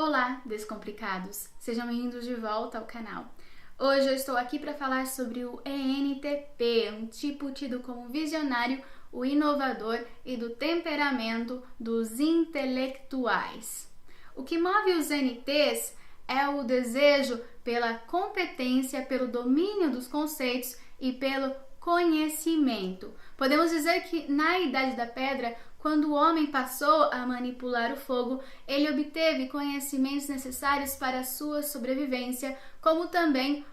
Olá, descomplicados! Sejam bem-vindos de volta ao canal. Hoje eu estou aqui para falar sobre o ENTP, um tipo tido como visionário, o inovador e do temperamento dos intelectuais. O que move os NTs é o desejo pela competência, pelo domínio dos conceitos e pelo conhecimento. Podemos dizer que na Idade da Pedra, quando o homem passou a manipular o fogo, ele obteve conhecimentos necessários para a sua sobrevivência, como também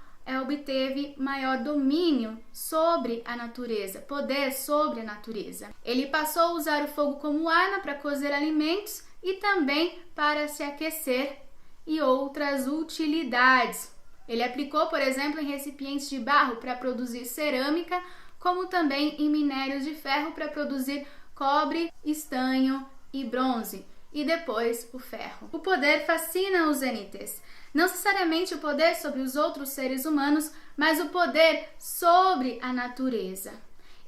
obteve maior domínio sobre a natureza, poder sobre a natureza. Ele passou a usar o fogo como arma para cozer alimentos e também para se aquecer e outras utilidades. Ele aplicou, por exemplo, em recipientes de barro para produzir cerâmica, como também em minérios de ferro para produzir cobre, estanho e bronze, e depois o ferro. O poder fascina os NTs. Não necessariamente o poder sobre os outros seres humanos, mas o poder sobre a natureza.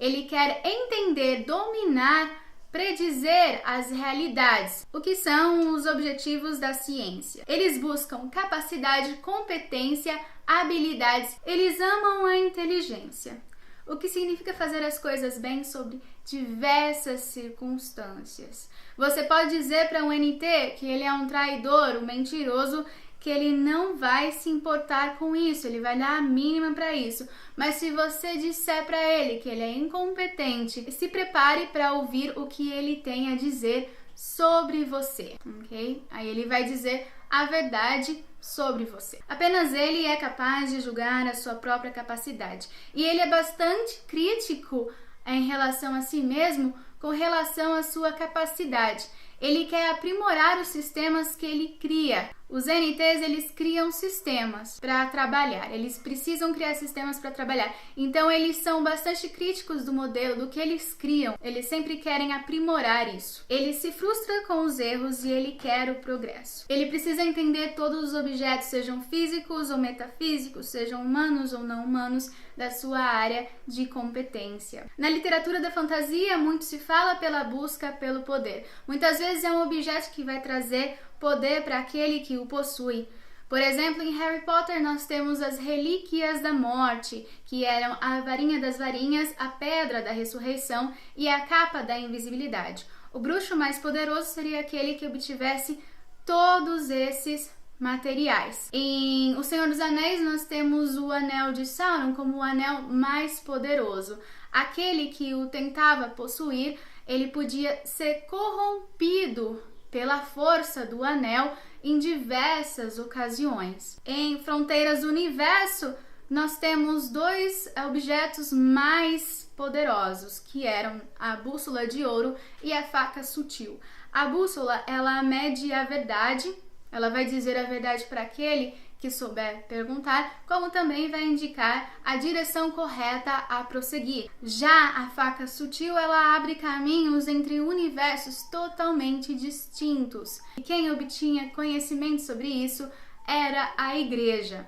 Ele quer entender, dominar, predizer as realidades, o que são os objetivos da ciência. Eles buscam capacidade, competência, habilidades, eles amam a inteligência, o que significa fazer as coisas bem sobre diversas circunstâncias. Você pode dizer para um NT que ele é um traidor, um mentiroso, que ele não vai se importar com isso, ele vai dar a mínima para isso. Mas se você disser para ele que ele é incompetente, se prepare para ouvir o que ele tem a dizer sobre você, ok? Aí ele vai dizer a verdade sobre você. Apenas ele é capaz de julgar a sua própria capacidade. E ele é bastante crítico em relação a si mesmo com relação à sua capacidade. Ele quer aprimorar os sistemas que ele cria. Os NTs, eles criam sistemas para trabalhar. Eles precisam criar sistemas para trabalhar. Então, eles são bastante críticos do modelo, do que eles criam. Eles sempre querem aprimorar isso. Ele se frustra com os erros e ele quer o progresso. Ele precisa entender todos os objetos, sejam físicos ou metafísicos, sejam humanos ou não humanos, da sua área de competência. Na literatura da fantasia, muito se fala pela busca pelo poder. Muitas vezes é um objeto que vai trazer poder para aquele que o possui. Por exemplo, em Harry Potter nós temos as relíquias da morte, que eram a varinha das varinhas, a pedra da ressurreição e a capa da invisibilidade. O bruxo mais poderoso seria aquele que obtivesse todos esses materiais. Em O Senhor dos Anéis nós temos o Anel de Sauron como o anel mais poderoso. Aquele que o tentava possuir, ele podia ser corrompido pela força do anel em diversas ocasiões. Em Fronteiras do Universo, nós temos dois objetos mais poderosos, que eram a bússola de ouro e a faca sutil. A bússola, ela mede a verdade, ela vai dizer a verdade para aquele que souber perguntar, como também vai indicar a direção correta a prosseguir. Já a faca sutil, ela abre caminhos entre universos totalmente distintos. E quem obtinha conhecimento sobre isso era a igreja.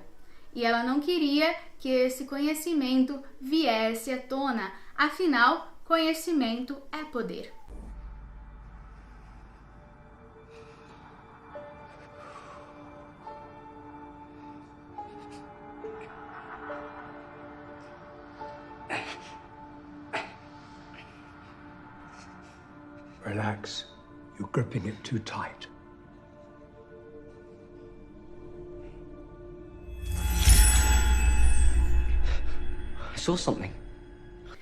E ela não queria que esse conhecimento viesse à tona. Afinal, conhecimento é poder. Relax. You're gripping it too tight. I saw something.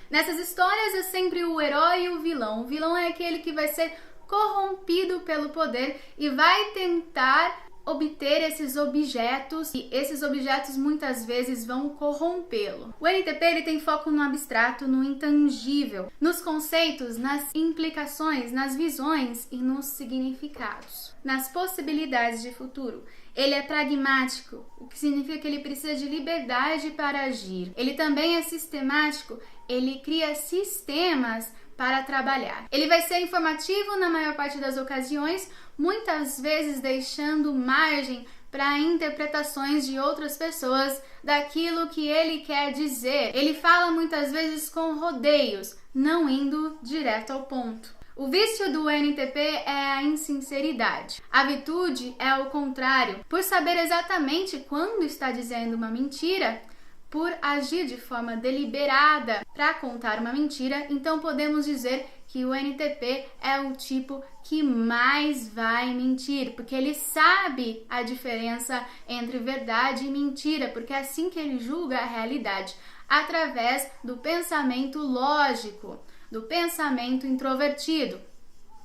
Nessas histórias é sempre o herói e o vilão. O vilão é aquele que vai ser corrompido pelo poder e vai tentar obter esses objetos, e esses objetos muitas vezes vão corrompê-lo. O NTP ele tem foco no abstrato, no intangível, nos conceitos, nas implicações, nas visões e nos significados, nas possibilidades de futuro. Ele é pragmático, o que significa que ele precisa de liberdade para agir. Ele também é sistemático, ele cria sistemas para trabalhar. Ele vai ser informativo na maior parte das ocasiões, muitas vezes deixando margem para interpretações de outras pessoas daquilo que ele quer dizer. Ele fala muitas vezes com rodeios, não indo direto ao ponto. O vício do ENTP é a insinceridade. A virtude é o contrário. Por saber exatamente quando está dizendo uma mentira, por agir de forma deliberada para contar uma mentira, então podemos dizer que o ENTP é o tipo que mais vai mentir, porque ele sabe a diferença entre verdade e mentira, porque é assim que ele julga a realidade, através do pensamento lógico, do pensamento introvertido,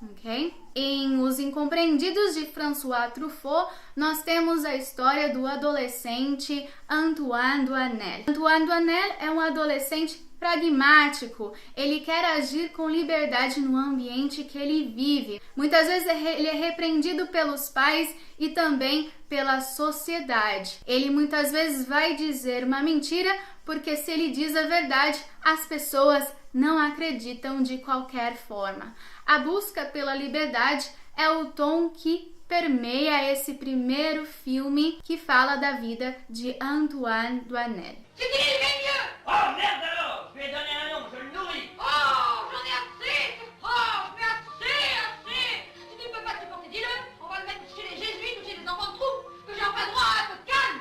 ok? Em Os Incompreendidos de François Truffaut, nós temos a história do adolescente Antoine Duanel. Antoine Duanel é um adolescente pragmático, ele quer agir com liberdade no ambiente que ele vive. Muitas vezes ele é repreendido pelos pais e também pela sociedade. Ele muitas vezes vai dizer uma mentira, porque se ele diz a verdade, as pessoas não acreditam de qualquer forma. A busca pela liberdade é o tom que permeia esse primeiro filme que fala da vida de Antoine Duanel. Oh merde alors! Je lui ai donné un nom, je le nourris! Oh, j'en ai assez! Oh, mais assez! Si tu ne peux pas te supporter, dis-le! On va le mettre chez les jésuites ou chez les enfants de troupe, que j'ai enfin droit à un peu de calme!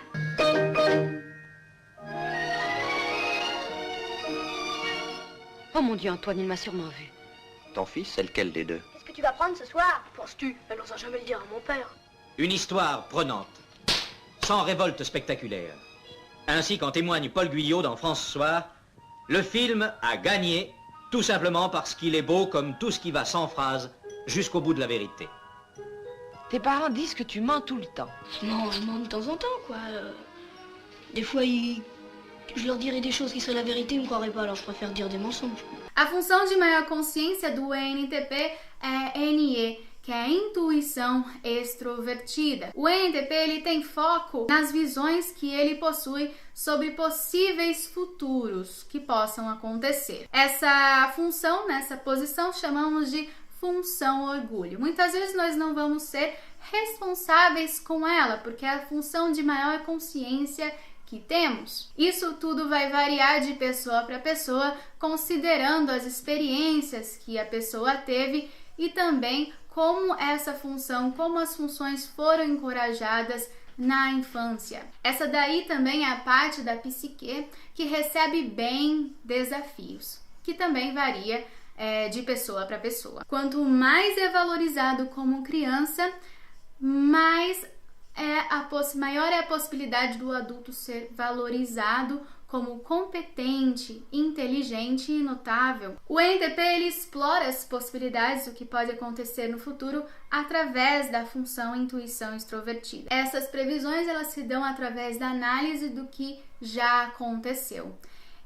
Oh mon Dieu, Antoine, il m'a sûrement vu. Ton fils, c'est lequel des deux? Qu'est-ce que tu vas prendre ce soir? Penses-tu? Elle n'osa jamais le dire à mon père. Une histoire prenante, sans révolte spectaculaire. Ainsi qu'en témoigne Paul Guyot dans France Soir, le film a gagné tout simplement parce qu'il est beau comme tout ce qui va sans phrase jusqu'au bout de la vérité. Tes parents disent que tu mens tout le temps. Non, je mens de temps en temps, quoi. Des fois, je leur dirais des choses qui seraient la vérité, ils me croiraient pas, alors je préfère dire des mensonges. A função de maior consciência do ENTP é NE, que é a intuição extrovertida. O ENTP ele tem foco nas visões que ele possui sobre possíveis futuros que possam acontecer. Essa função, nessa posição, chamamos de função orgulho. Muitas vezes nós não vamos ser responsáveis com ela, porque é a função de maior consciência que temos. Isso tudo vai variar de pessoa para pessoa, considerando as experiências que a pessoa teve e também como essa função, como as funções foram encorajadas na infância. Essa daí também é a parte da psique que recebe bem desafios, que também varia de pessoa para pessoa. Quanto mais é valorizado como criança, maior é a possibilidade do adulto ser valorizado como competente, inteligente e notável. O ENTP ele explora as possibilidades do que pode acontecer no futuro através da função intuição extrovertida. Essas previsões elas se dão através da análise do que já aconteceu.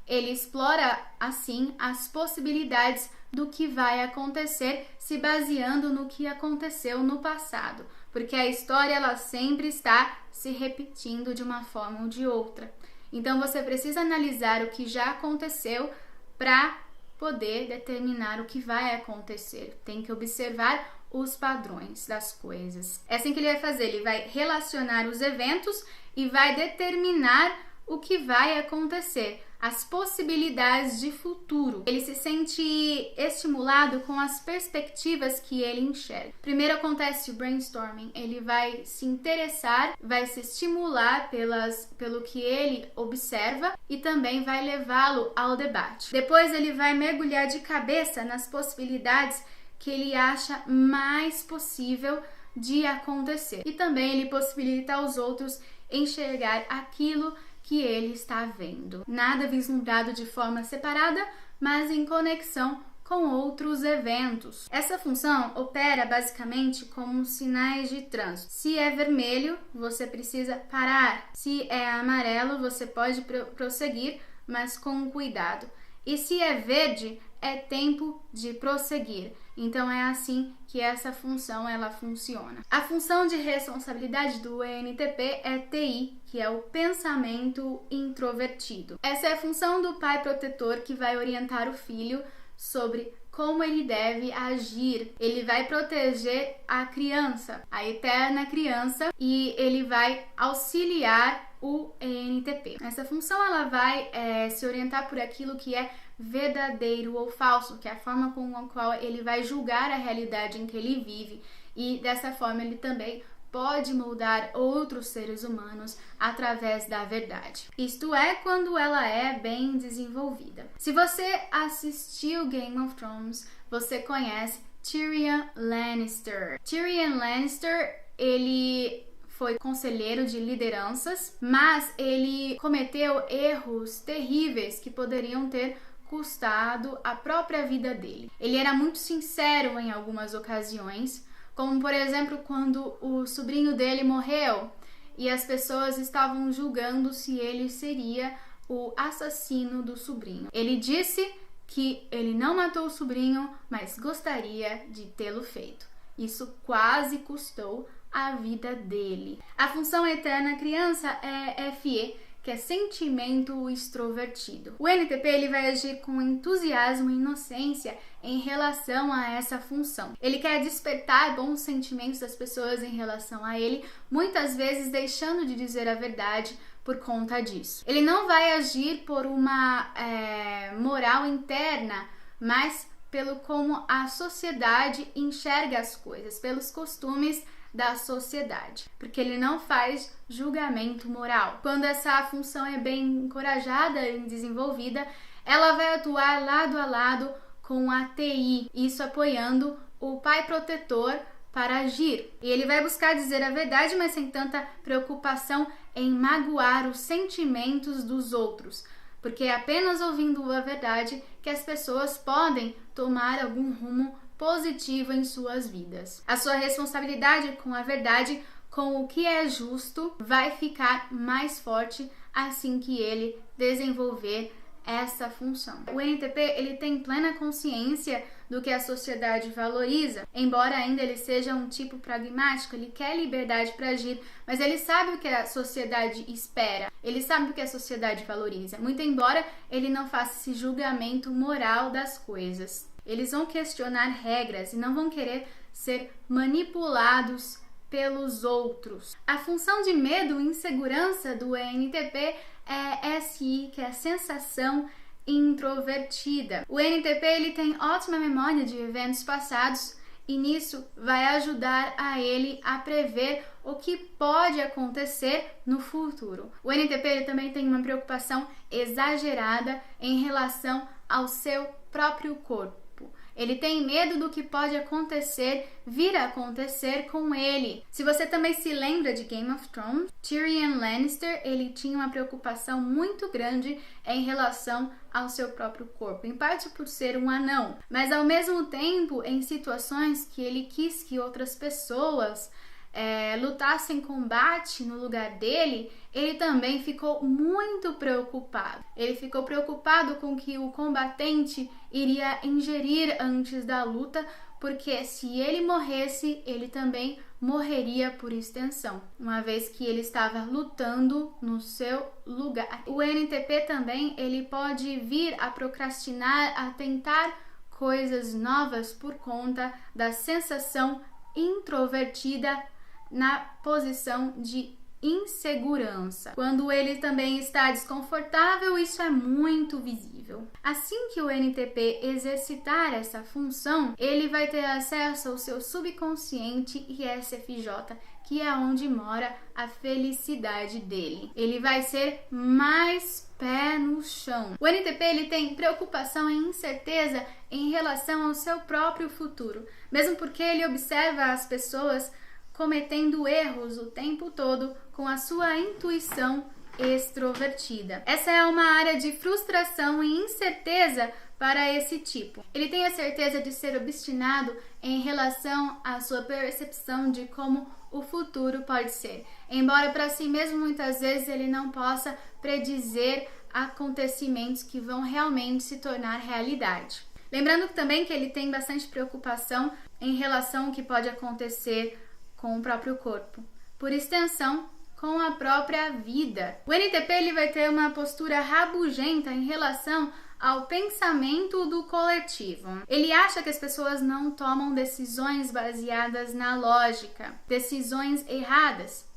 Ele explora, assim, as possibilidades do que vai acontecer, se baseando no que aconteceu no passado, porque a história ela sempre está se repetindo de uma forma ou de outra. Então você precisa analisar o que já aconteceu para poder determinar o que vai acontecer. Tem que observar os padrões das coisas. É assim que ele vai fazer, ele vai relacionar os eventos e vai determinar o que vai acontecer, as possibilidades de futuro. Ele se sente estimulado com as perspectivas que ele enxerga. Primeiro acontece o brainstorming, ele vai se interessar, vai se estimular pelo que ele observa e também vai levá-lo ao debate. Depois ele vai mergulhar de cabeça nas possibilidades que ele acha mais possível de acontecer. E também ele possibilita aos outros enxergar aquilo que ele está vendo. Nada vislumbrado de forma separada, mas em conexão com outros eventos. Essa função opera basicamente como sinais de trânsito. Se é vermelho, você precisa parar. Se é amarelo, você pode prosseguir, mas com cuidado. E se é verde, é tempo de prosseguir. Então é assim que essa função ela funciona. A função de responsabilidade do ENTP é TI, que é o pensamento introvertido. Essa é a função do pai protetor que vai orientar o filho sobre como ele deve agir. Ele vai proteger a criança, a eterna criança, e ele vai auxiliar o ENTP. Essa função ela vai se orientar por aquilo que é verdadeiro ou falso, que é a forma com a qual ele vai julgar a realidade em que ele vive, e dessa forma ele também pode moldar outros seres humanos através da verdade. Isto é, quando ela é bem desenvolvida. Se você assistiu Game of Thrones, você conhece Tyrion Lannister. Tyrion Lannister, ele foi conselheiro de lideranças, mas ele cometeu erros terríveis que poderiam ter custado a própria vida dele. Ele era muito sincero em algumas ocasiões, como por exemplo quando o sobrinho dele morreu e as pessoas estavam julgando se ele seria o assassino do sobrinho. Ele disse que ele não matou o sobrinho, mas gostaria de tê-lo feito. Isso quase custou a vida dele. A função eterna criança é FE, que é sentimento extrovertido. O NTP ele vai agir com entusiasmo e inocência em relação a essa função. Ele quer despertar bons sentimentos das pessoas em relação a ele, muitas vezes deixando de dizer a verdade por conta disso. Ele não vai agir por uma moral interna, mas pelo como a sociedade enxerga as coisas, pelos costumes da sociedade, porque ele não faz julgamento moral. Quando essa função é bem encorajada e desenvolvida, ela vai atuar lado a lado com a TI, isso apoiando o pai protetor para agir. E ele vai buscar dizer a verdade, mas sem tanta preocupação em magoar os sentimentos dos outros, porque é apenas ouvindo a verdade que as pessoas podem tomar algum rumo positivo em suas vidas. A sua responsabilidade com a verdade, com o que é justo, vai ficar mais forte assim que ele desenvolver essa função. O NTP ele tem plena consciência do que a sociedade valoriza, embora ainda ele seja um tipo pragmático, ele quer liberdade para agir, mas ele sabe o que a sociedade espera, ele sabe o que a sociedade valoriza, muito embora ele não faça esse julgamento moral das coisas. Eles vão questionar regras e não vão querer ser manipulados pelos outros. A função de medo e insegurança do ENTP é SI, que é a sensação introvertida. O ENTP ele tem ótima memória de eventos passados e nisso vai ajudar a ele a prever o que pode acontecer no futuro. O ENTP ele também tem uma preocupação exagerada em relação ao seu próprio corpo. Ele tem medo do que pode vir a acontecer com ele. Se você também se lembra de Game of Thrones, Tyrion Lannister, ele tinha uma preocupação muito grande em relação ao seu próprio corpo, em parte por ser um anão, mas ao mesmo tempo em situações que ele quis que outras pessoas lutassem combate no lugar dele, ele também ficou muito preocupado. Ele ficou preocupado com o que o combatente iria ingerir antes da luta, porque se ele morresse, ele também morreria por extensão, uma vez que ele estava lutando no seu lugar. O NTP também ele pode vir a procrastinar, a tentar coisas novas por conta da sensação introvertida na posição de insegurança. Quando ele também está desconfortável, isso é muito visível. Assim que o NTP exercitar essa função, ele vai ter acesso ao seu subconsciente e SFJ, que é onde mora a felicidade dele. Ele vai ser mais pé no chão. O NTP ele tem preocupação e incerteza em relação ao seu próprio futuro, mesmo porque ele observa as pessoas cometendo erros o tempo todo com a sua intuição extrovertida. Essa é uma área de frustração e incerteza para esse tipo. Ele tem a certeza de ser obstinado em relação à sua percepção de como o futuro pode ser, embora para si mesmo muitas vezes ele não possa predizer acontecimentos que vão realmente se tornar realidade. Lembrando também que ele tem bastante preocupação em relação ao que pode acontecer com o próprio corpo, por extensão, com a própria vida. O NTP ele vai ter uma postura rabugenta em relação ao pensamento do coletivo. Ele acha que as pessoas não tomam decisões baseadas na lógica, decisões erradas.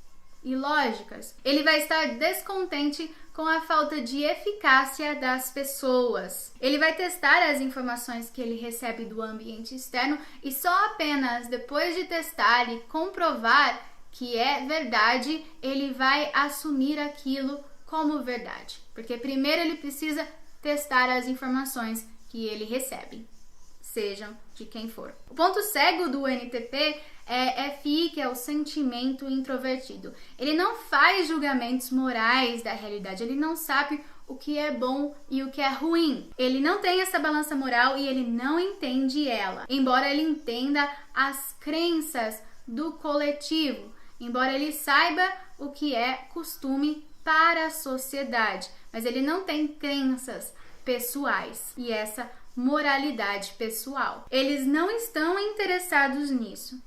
e lógicas. Ele vai estar descontente com a falta de eficácia das pessoas. Ele vai testar as informações que ele recebe do ambiente externo e só apenas depois de testar e comprovar que é verdade, ele vai assumir aquilo como verdade. Porque primeiro ele precisa testar as informações que ele recebe, sejam de quem for. O ponto cego do NTP é FI, que é o sentimento introvertido. Ele não faz julgamentos morais da realidade, ele não sabe o que é bom e o que é ruim. Ele não tem essa balança moral e ele não entende ela, embora ele entenda as crenças do coletivo, embora ele saiba o que é costume para a sociedade, mas ele não tem crenças pessoais e essa moralidade pessoal. Eles não estão interessados nisso.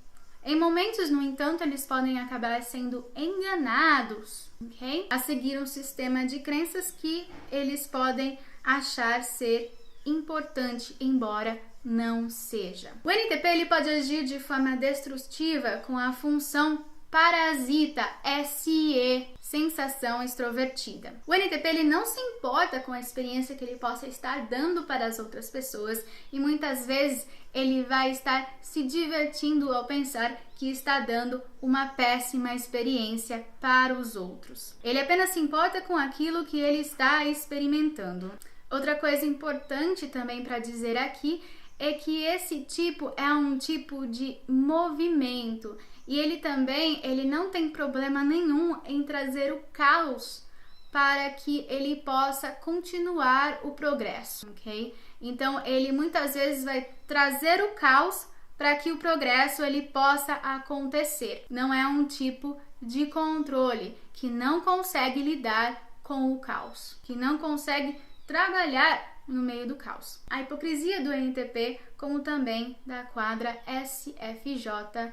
Em momentos, no entanto, eles podem acabar sendo enganados, ok? A seguir um sistema de crenças que eles podem achar ser importante, embora não seja. O NTP ele pode agir de forma destrutiva com a função parasita, SE, sensação extrovertida. O NTP ele não se importa com a experiência que ele possa estar dando para as outras pessoas e muitas vezes ele vai estar se divertindo ao pensar que está dando uma péssima experiência para os outros. Ele apenas se importa com aquilo que ele está experimentando. Outra coisa importante também para dizer aqui é que esse tipo é um tipo de movimento e ele não tem problema nenhum em trazer o caos para que ele possa continuar o progresso, ok? Então ele muitas vezes vai trazer o caos para que o progresso ele possa acontecer. Não é um tipo de controle que não consegue lidar com o caos, que não consegue trabalhar no meio do caos. A hipocrisia do NTP, como também da quadra SFJ-NTP.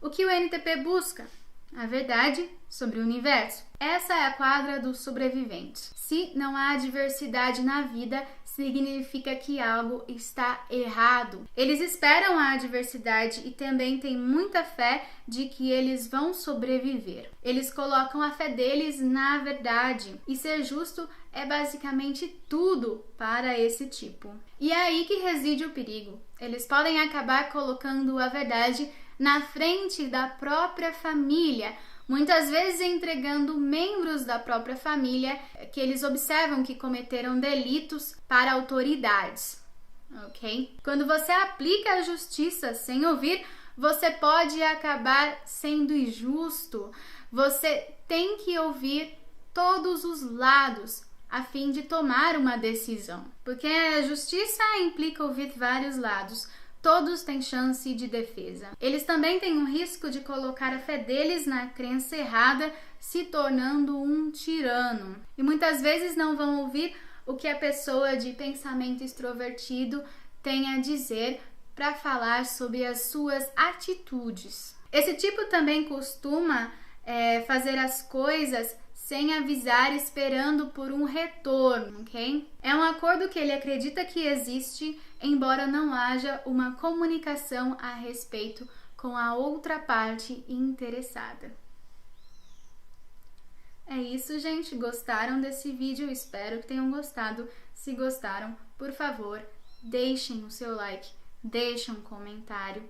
O que o NTP busca? A verdade sobre o universo. Essa é a quadra dos sobreviventes. Se não há diversidade na vida, significa que algo está errado. Eles esperam a diversidade e também têm muita fé de que eles vão sobreviver. Eles colocam a fé deles na verdade. E ser justo é basicamente tudo para esse tipo. E é aí que reside o perigo. Eles podem acabar colocando a verdade na frente da própria família, muitas vezes entregando membros da própria família que eles observam que cometeram delitos para autoridades, ok? Quando você aplica a justiça sem ouvir, você pode acabar sendo injusto. Você tem que ouvir todos os lados a fim de tomar uma decisão, porque a justiça implica ouvir vários lados. Todos têm chance de defesa. Eles também têm um risco de colocar a fé deles na crença errada, se tornando um tirano. E muitas vezes não vão ouvir o que a pessoa de pensamento extrovertido tem a dizer para falar sobre as suas atitudes. Esse tipo também costuma fazer as coisas sem avisar, esperando por um retorno, ok? É um acordo que ele acredita que existe, embora não haja uma comunicação a respeito com a outra parte interessada. É isso, gente. Gostaram desse vídeo? Espero que tenham gostado. Se gostaram, por favor, deixem o seu like, deixem um comentário,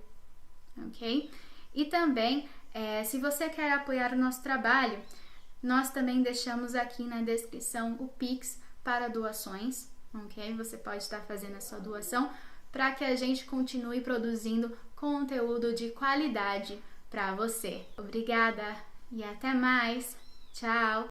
ok? E também, se você quer apoiar o nosso trabalho, nós também deixamos aqui na descrição o Pix para doações, ok? Você pode estar fazendo a sua doação para que a gente continue produzindo conteúdo de qualidade para você. Obrigada e até mais. Tchau!